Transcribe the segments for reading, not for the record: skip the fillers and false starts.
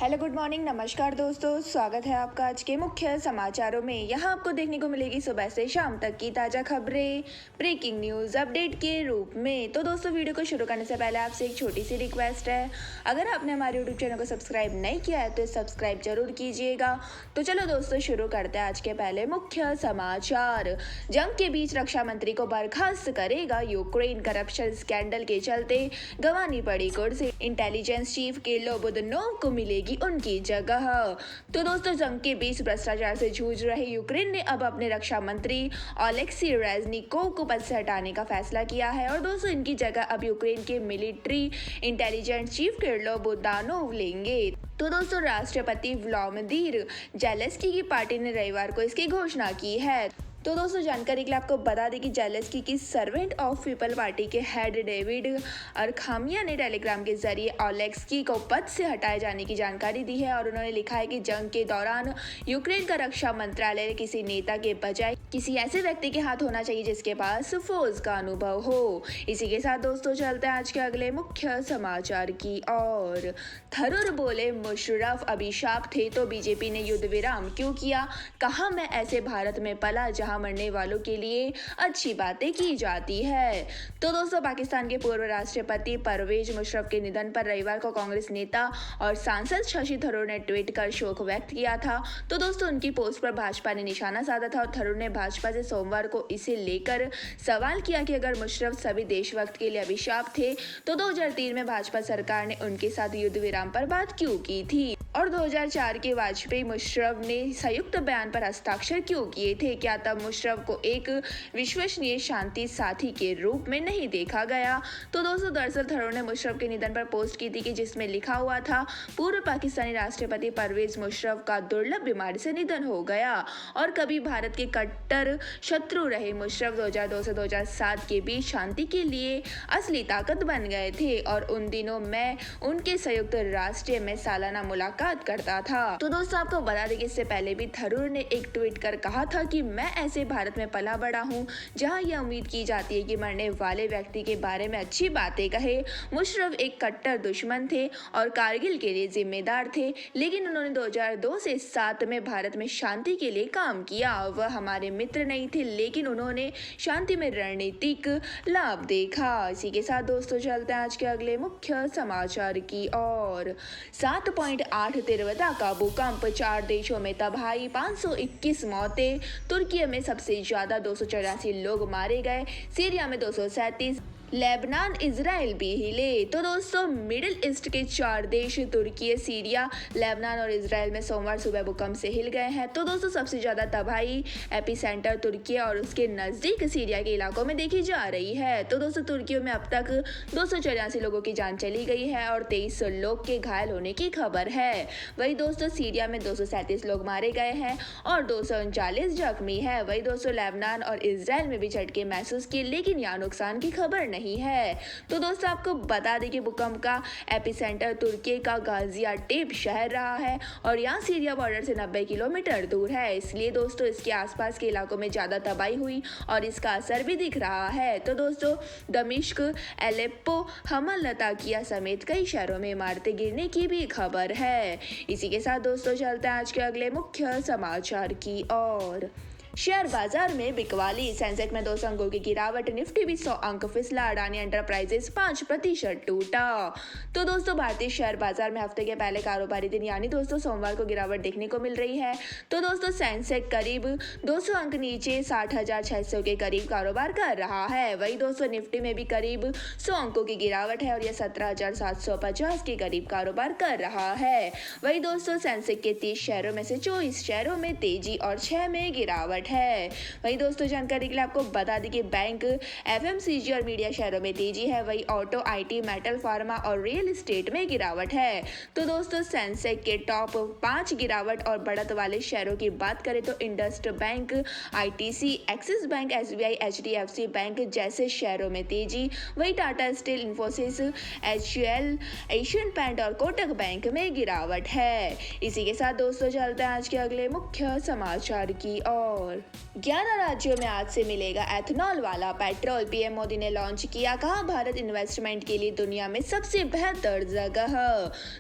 Hello good morning नमस्कार दोस्तों, स्वागत है आपका आज के मुख्य समाचारों में। यहाँ आपको देखने को मिलेगी सुबह से शाम तक की ताज़ा खबरें, ब्रेकिंग न्यूज़ अपडेट के रूप में। तो दोस्तों वीडियो को शुरू करने से पहले आपसे एक छोटी सी रिक्वेस्ट है, अगर आपने हमारे यूट्यूब चैनल को सब्सक्राइब नहीं किया है तो सब्सक्राइब जरूर कीजिएगा। तो चलो दोस्तों शुरू करते हैं आज के पहले मुख्य समाचार। जंग के बीच रक्षा मंत्री को बर्खास्त करेगा यूक्रेन, करप्शन स्कैंडल के चलते गंवानी पड़ी कुर्सी, इंटेलिजेंस चीफ किर्लो बुदनोव को मिलेगी उनकी जगह। तो दोस्तों जंग के बीच भ्रष्टाचार से जूझ रहे यूक्रेन ने अब अपने रक्षा मंत्री ओलेक्सी रेजनिकोव को पद से हटाने का फैसला किया है और दोस्तों इनकी जगह अब यूक्रेन के मिलिट्री इंटेलिजेंस चीफ किर्लो बुदानोव लेंगे। तो दोस्तों राष्ट्रपति व्लादिमीर ज़ेलेंस्की की पार्टी ने रविवार को इसकी घोषणा की है। तो दोस्तों जानकारी के लिए आपको बता दें कि ज़ेलेंस्की की सर्वेंट ऑफ पीपल पार्टी के हेड डेविड अरखामिया ने टेलीग्राम के जरिए ओलेक्सी को पद से हटाए जाने की जानकारी दी है और उन्होंने लिखा है कि जंग के दौरान यूक्रेन का रक्षा मंत्रालय किसी नेता के बजाय किसी ऐसे व्यक्ति के हाथ होना चाहिए जिसके पास फौज का अनुभव हो। इसी के साथ दोस्तों चलते हैं आज के अगले मुख्य समाचार की ओर। थरूर बोले मुशर्रफ अभिशाप थे तो बीजेपी ने युद्ध विराम क्यों किया, कहा मैं ऐसे भारत में पला जहां मरने वालों के लिए अच्छी बातें की जाती है। तो दोस्तों पाकिस्तान के पूर्व राष्ट्रपति परवेज मुशर्रफ के निधन पर रविवार को कांग्रेस नेता और सांसद शशि थरूर ने ट्वीट कर शोक व्यक्त किया था। तो दोस्तों उनकी पोस्ट पर भाजपा ने निशाना साधा था और थरूर ने भाजपा से सोमवार को इसे लेकर सवाल किया कि अगर मुशर्रफ सभी देशभक्त के लिए अभिशाप थे तो 2003 में भाजपा सरकार ने उनके साथ युद्ध विराम पर बात क्यों की थी और 2004 के वाजपेयी मुशर्रफ ने संयुक्त बयान पर हस्ताक्षर क्यों किए थे। क्या तब मुशर्रफ को एक विश्वसनीय शांति साथी के रूप में नहीं देखा गया। तो दोस्तों दरअसल थरूर ने मुशर्रफ के निधन पर पोस्ट की थी कि जिसमें लिखा हुआ था पूर्व पाकिस्तानी राष्ट्रपति परवेज मुशर्रफ का दुर्लभ बीमारी से निधन हो गया और कभी भारत के कट्टर शत्रु रहे मुशर्रफ 2002 से 2007 के बीच शांति के लिए असली ताकत बन गए थे और उन दिनों मैं उनके संयुक्त राष्ट्र में सालाना मुलाकात करता था। तो दोस्तों आपको बता दें कि इससे पहले भी थरूर ने एक ट्वीट कर कहा था कि मैं ऐसे भारत में पला बड़ा हूं जहां यह उम्मीद की जाती है कि मरने वाले व्यक्ति के बारे में अच्छी बातें कहे। मुशर्रफ एक कट्टर दुश्मन थे और कारगिल के लिए जिम्मेदार थे, लेकिन उन्होंने 2002 से 7 में भारत में शांति के लिए काम किया। वह हमारे मित्र नहीं थे लेकिन उन्होंने शांति में रणनीतिक लाभ देखा। इसी के साथ दोस्तों चलते हैं आज के अगले मुख्य समाचार की ओर। 7.8 तीव्रता का भूकंप, 4 देशों में तबाही, 521 मौतें, तुर्की में सबसे ज्यादा 284 लोग मारे गए, सीरिया में 237, लेबनान इजराइल भी हिले। तो दोस्तों मिडिल ईस्ट के 4 देश तुर्की, सीरिया, लेबनान और इजराइल में सोमवार सुबह भूकंप से हिल गए हैं। तो दोस्तों सबसे ज्यादा तबाही एपिसेंटर तुर्की और उसके नजदीक सीरिया के इलाकों में देखी जा रही है। तो दोस्तों तुर्की में अब तक 284 लोगों की जान चली गई है और 23 लोग के घायल होने की खबर है। वही दोस्तों सीरिया में 237 लोग मारे गए हैं और 239 जख्मी है। वही दोस्तों लेबनान और इजराइल में भी झटके महसूस किए लेकिन यहाँ नुकसान की खबर नहीं है। तो दोस्तों आपको बता दें कि भूकंप का एपिसेंटर तुर्की का गाजियाटेप शहर रहा है और यहाँ सीरिया बॉर्डर से 90 किलोमीटर दूर है, इसलिए दोस्तों इसके आसपास के इलाकों में ज्यादा तबाही हुई और इसका असर भी दिख रहा है। तो दोस्तों दमिश्क, एलेप्पो, हमा लताकिया समेत कई शहरों में इमारतें गिरने की भी खबर है। इसी के साथ दोस्तों चलते हैं आज के अगले मुख्य समाचार की ओर। शेयर बाजार में बिकवाली, सेंसेक्स में 200 अंकों की गिरावट, निफ्टी भी 100 अंक फिसला, अडानी एंटरप्राइजेस 5% टूटा। तो दोस्तों भारतीय शेयर बाजार में हफ्ते के पहले कारोबारी दिन यानी दोस्तों सोमवार को गिरावट देखने को मिल रही है। तो दोस्तों सेंसेक्स करीब 200 अंक नीचे 60,600 के करीब कारोबार कर रहा है। वही दोस्तों निफ्टी में भी करीब 100 अंकों की गिरावट है और यह 17,750 के करीब कारोबार कर रहा है। वही दोस्तों सेंसेक्स के 30 शेयरों में से 24 शेयरों में तेजी और 6 में गिरावट है। वही दोस्तों जानकारी के लिए आपको बता दें कि बैंक, एफएमसीजी और मीडिया शेयरों में तेजी है। वही ऑटो, आईटी, मेटल, फार्मा और रियल एस्टेट में गिरावट है। तो दोस्तों सेंसेक्स के टॉप 5 गिरावट और बढ़त वाले शेयरों की बात करें तो IndusInd bank, ITC, Axis bank, SBI, HDFC bank जैसे शेयरों में तेजी। वही Tata steel, Infosys, HUL, Asian paint और कोटक बैंक में गिरावट है। इसी के साथ दोस्तों चलते हैं आज के अगले मुख्य समाचार की ओर। और 11 राज्यों में आज से मिलेगा एथेनॉल वाला पेट्रोल। पीएम मोदी ने लॉन्च किया, कहा भारत इन्वेस्टमेंट के लिए दुनिया में सबसे बेहतर जगह।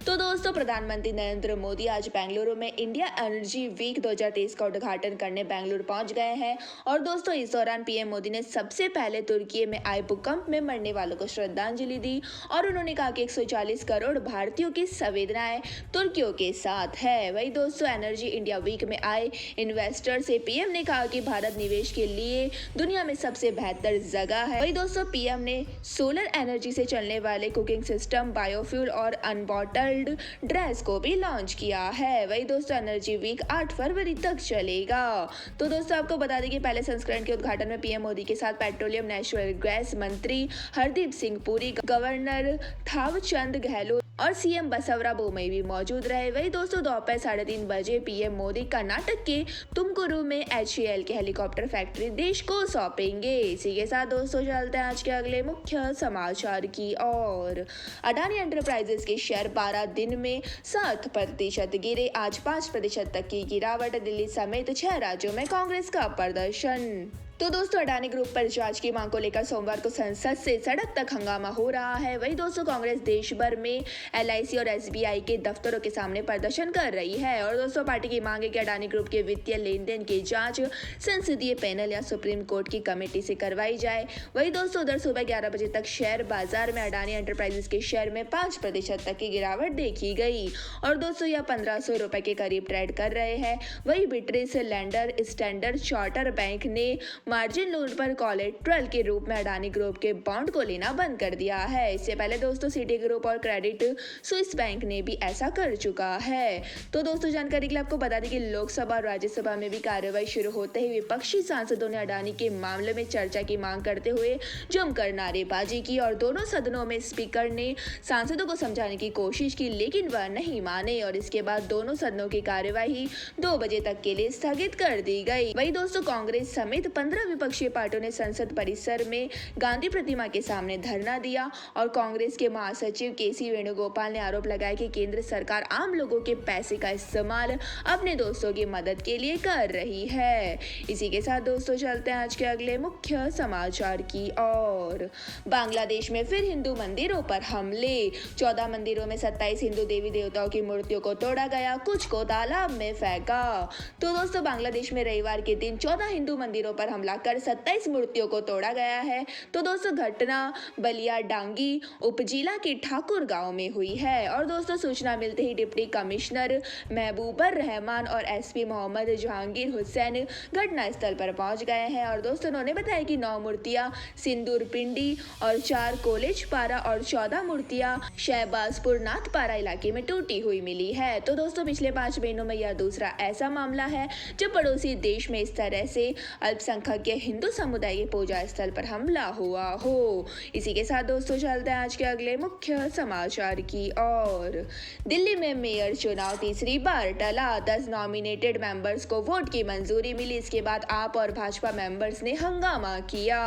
तो दोस्तों, प्रधानमंत्री नरेंद्र मोदी आज बेंगलुरु में इंडिया एनर्जी वीक 2023 का उद्घाटन करने बेंगलुरु पहुंच गए हैं। और दोस्तों, इस दौरान पीएम मोदी ने सबसे पहले तुर्की में आए भूकंप में मरने वालों को श्रद्धांजलि दी और उन्होंने कहा कि 140 करोड़ भारतीयों की संवेदनाएं तुर्कियों के साथ है। वही दोस्तों, एनर्जी इंडिया वीक में आए इन्वेस्टर से पीएम ने कहा कि भारत निवेश के लिए दुनिया में सबसे बेहतर जगह है। वही दोस्तों, पीएम ने सोलर एनर्जी से चलने वाले कुकिंग सिस्टम, बायोफ्यूल और अनबॉटल्ड ड्रेस को भी लॉन्च किया है। वही दोस्तों, एनर्जी वीक 8 फरवरी तक चलेगा। तो दोस्तों, आपको बता दें कि पहले संस्करण के उद्घाटन में पीएम मोदी के साथ पेट्रोलियम नेचुरल गैस मंत्री हरदीप सिंह पुरी, गवर्नर थावरचंद गहलोत और सीएम बसवरा बोमई भी मौजूद रहे। वही दोस्तों, दोपहर 3:30 बजे पीएम मोदी कर्नाटक के तुमकुरु में HAL के हेलीकॉप्टर फैक्ट्री देश को सौंपेंगे। इसी के साथ दोस्तों, चलते हैं आज के अगले मुख्य समाचार की ओर। अडानी एंटरप्राइजेस के शेयर 12 दिन में 7% गिरे। आज 5% तक की गिरावट। दिल्ली समेत 6 राज्यों में कांग्रेस का प्रदर्शन। तो दोस्तों, अडानी ग्रुप पर जांच की मांग को लेकर सोमवार को संसद से सड़क तक हंगामा हो रहा है। वही दोस्तों, कांग्रेस देश भर में LIC और SBI के दफ्तरों के सामने प्रदर्शन कर रही है। और दोस्तों, पार्टी की मांग है कि अडानी ग्रुप के वित्तीय लेन देन की जांच संसदीय पैनल या सुप्रीम कोर्ट की कमेटी से करवाई जाए। वही दोस्तों, उधर सुबह 11 बजे तक शेयर बाजार में अडानी एंटरप्राइजेस के शेयर में 5% तक की गिरावट देखी गई। और दोस्तों, यह 1500 रुपए के करीब ट्रेड कर रहे हैं। वही बिट्रेस लैंडर स्टैंडर्ड चार्टर बैंक ने मार्जिन लोन पर कोलेट्रल के रूप में अडानी ग्रुप के बॉन्ड को लेना बंद कर दिया है। इससे पहले दोस्तों, सिटी ग्रुप और क्रेडिट स्विस बैंक ने भी ऐसा कर चुका है। तो दोस्तों, जानकारी के लिए आपको बता दें कि लोकसभा और राज्यसभा में भी कार्रवाई शुरू होते ही विपक्षी सांसदों ने अडानी के मामले में चर्चा की मांग करते हुए जमकर नारेबाजी की और दोनों सदनों में स्पीकर ने सांसदों को समझाने की कोशिश की, लेकिन वह नहीं माने और इसके बाद दोनों सदनों की कार्यवाही 2 बजे तक के लिए स्थगित कर दी गई। वही दोस्तों, कांग्रेस समेत 15 विपक्षी पार्टियों ने संसद परिसर में गांधी प्रतिमा के सामने धरना दिया और कांग्रेस के महासचिव KC वेणुगोपाल ने आरोप लगाया कि केंद्र सरकार आम लोगों के पैसे का इस्तेमाल अपने दोस्तों की मदद के लिए कर रही है। इसी के साथ दोस्तों, चलते हैं आज के अगले मुख्य समाचार की ओर। बांग्लादेश में फिर हिंदू मंदिरों पर हमले। 14 मंदिरों में 27 हिंदू देवी देवताओं की मूर्तियों को तोड़ा गया, कुछ को तालाब में फेंका। तो दोस्तों, बांग्लादेश में रविवार के दिन 14 हिंदू मंदिरों पर हमला कर 27 मूर्तियों को तोड़ा गया है। तो दोस्तों, घटना बलिया डांगी उपजिला के ठाकुर गांव में हुई है। और दोस्तों, सूचना मिलते ही डिप्टी कमिश्नर महबूबर रहमान और SP मोहम्मद जहांगीर हुसैन घटनास्थल पर पहुंच गए हैं। और दोस्तों, उन्होंने बताया कि 9 मूर्तियां सिंदूर पिंडी और 4 कॉलेज पारा और 14 मूर्तियां शहबाजपुर नाथपारा इलाके में टूटी हुई मिली है। तो दोस्तों, पिछले 5 महीनों में यह दूसरा ऐसा मामला है जब पड़ोसी देश में इस तरह से अल्पसंख्यक हिंदू समुदाय के पूजा स्थल पर हमला हुआ हो। इसी के साथ दोस्तों, चलते हैं आज के अगले मुख्य समाचार की ओर। दिल्ली में मेयर चुनाव तीसरी बार टला। 10 नॉमिनेटेड मेंबर्स को वोट की मंजूरी मिली। इसके बाद आप और भाजपा मेंबर्स ने हंगामा किया।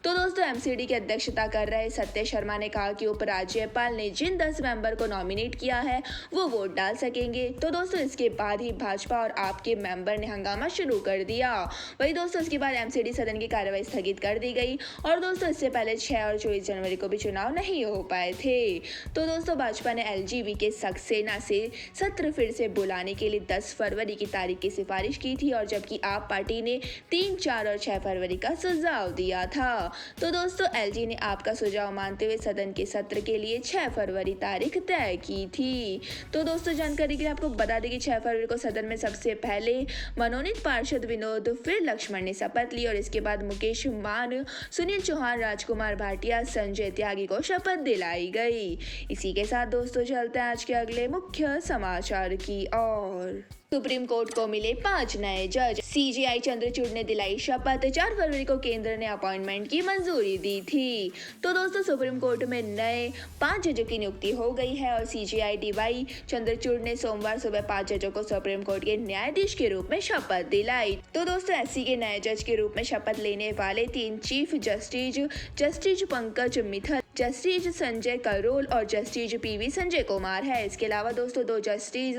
तो दोस्तों, MCD की अध्यक्षता कर रहे सत्य शर्मा ने कहा कि उपराज्यपाल ने जिन 10 मेंबर को नॉमिनेट किया है वो वोट डाल सकेंगे। तो दोस्तों, इसके बाद ही भाजपा और आपके मेंबर ने हंगामा शुरू कर दिया। वही दोस्तों, इसके बाद MCD सदन की कार्रवाई स्थगित कर दी गई। और दोस्तों, इससे पहले 6 और 24 जनवरी को भी चुनाव नहीं हो पाए थे। तो दोस्तों, भाजपा ने LGV के सक्सेना से सत्र फिर से बुलाने के लिए 10 फरवरी की तारीख की सिफारिश की थी और जबकि आप पार्टी ने 3, 4 और 6 फरवरी का सुझाव दिया था। तो दोस्तों, LG ने आपका सुझाव मानते हुए सदन के सत्र के लिए 6 फरवरी तारीख तय की थी। तो दोस्तों, जानकारी के लिए आपको बता दें कि 6 फरवरी को सदन में सबसे पहले मनोनीत पार्षद विनोद फिर लक्ष्मण ने शपथ ली और इसके बाद मुकेश मान, सुनील चौहान, राजकुमार भाटिया, संजय त्यागी को शपथ दिलाई गई। इसी के साथ दोस्तों, चलते हैं आज के अगले मुख्य समाचार की ओर। सुप्रीम कोर्ट को मिले 5 नए जज। CJI चंद्रचूड़ ने दिलाई शपथ। 4 फरवरी को केंद्र ने अपॉइंटमेंट की मंजूरी दी थी। तो दोस्तों, सुप्रीम कोर्ट में नए 5 जजों की नियुक्ति हो गई है और CJI DY चंद्रचूड़ ने सोमवार सुबह 5 जजों को सुप्रीम कोर्ट के न्यायाधीश के रूप में शपथ दिलाई। तो दोस्तों, SC के नए जज के रूप में शपथ लेने वाले 3 chief justice Pankaj Mittal, justice Sanjay Karol और जस्टिस पीवी संजय कुमार है। इसके अलावा दोस्तों 2 जस्टिस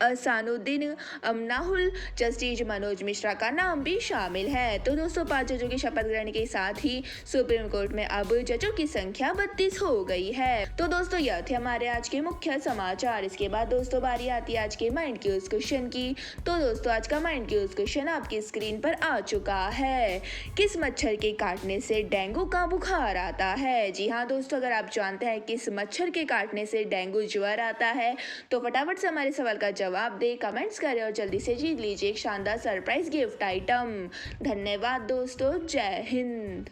अहसानुद्दीन अमनाहुल, जस्टिस मनोज मिश्रा का नाम भी शामिल है। तो दोस्तों 5 जजों की शपथ ग्रहण के साथ ही सुप्रीम कोर्ट में अब जजों की संख्या 32 हो गई है। तो दोस्तों यह थे हमारे आज के मुख्य समाचार। इसके बाद दोस्तों बारी आती है आज के माइंड क्यूज क्वेश्चन की। तो दोस्तों आज का माइंड क्यूज क्वेश्चन आपकी स्क्रीन पर आ चुका है। किस मच्छर के काटने से डेंगू का बुखार आता है? जी हाँ दोस्तों, अगर आप जानते हैं किस मच्छर के काटने से डेंगू ज्वर आता है तो फटाफट से हमारे सवाल का जवाब दे, कमेंट्स करें और जल्दी से जीत लीजिए एक शानदार सरप्राइज गिफ्ट आइटम। धन्यवाद दोस्तों, जय हिंद।